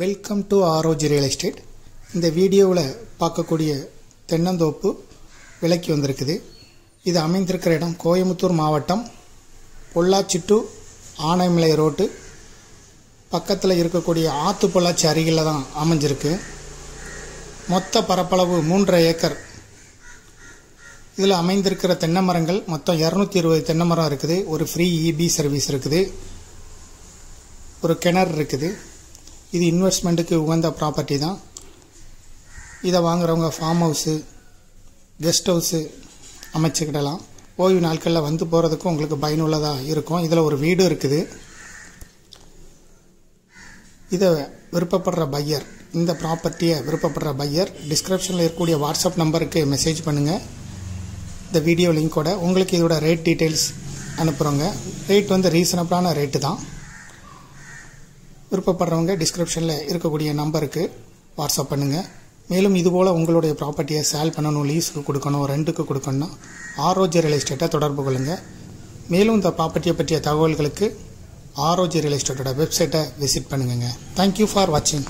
Welcome to ஆரோஜி real estate. இந்த வீடியோவில் பார்க்கக்கூடிய தென்னந்தோப்பு விலைக்கு வந்திருக்குது. இது அமைந்திருக்கிற இடம் கோயம்புத்தூர் மாவட்டம் பொள்ளாச்சி டு ஆனைமலை ரோட்டு பக்கத்தில் இருக்கக்கூடிய ஆத்து பொள்ளாச்சி அருகில் தான் அமைஞ்சிருக்கு. மொத்த பரப்பளவு 3.5 ஏக்கர். இதில் அமைந்திருக்கிற தென்னை மரங்கள் மொத்தம் 220 தென்னை மரம் இருக்குது. ஒரு ஃப்ரீ இபி சர்வீஸ் இருக்குது. ஒரு கிணறு இருக்குது. இது இன்வெஸ்ட்மெண்ட்டுக்கு உகந்த ப்ராப்பர்ட்டி தான். இதை வாங்குறவங்க ஃபார்ம் ஹவுஸு, கெஸ்ட் ஹவுஸு அமைச்சுக்கிடலாம். ஓய்வு நாட்களில் வந்து போகிறதுக்கும் உங்களுக்கு பயனுள்ளதாக இருக்கும். இதில் ஒரு வீடு இருக்குது. இதை விருப்பப்படுற பையர், இந்த ப்ராப்பர்ட்டியை விருப்பப்படுற பையர் டிஸ்கிரிப்ஷனில் இருக்கக்கூடிய வாட்ஸ்அப் நம்பருக்கு மெசேஜ் பண்ணுங்கள். இந்த வீடியோ லிங்கோட உங்களுக்கு இதோட ரேட் டீட்டெயில்ஸ் அனுப்புகிறோங்க. ரேட் ரீசனபிளான ரேட்டு தான். விருப்பப்படுறவங்க டிஸ்கிரிப்ஷனில் இருக்கக்கூடிய நம்பருக்கு வாட்ஸ்அப் பண்ணுங்கள். மேலும் இதுபோல் உங்களுடைய ப்ராப்பர்ட்டியை சேல் பண்ணணும், லீஸுக்கு கொடுக்கணும், ரெண்ட்டுக்கு கொடுக்கணும்னா ஆரோஜி ரியல் எஸ்டேட்டை தொடர்பு கொள்ளுங்கள். மேலும் இந்த ப்ராப்பர்ட்டியை பற்றிய தகவல்களுக்கு ஆரோஜி ரியல் எஸ்டேட்டோட வெப்சைட்டை விசிட் பண்ணுங்கள். தேங்க்யூ ஃபார் வாட்சிங்.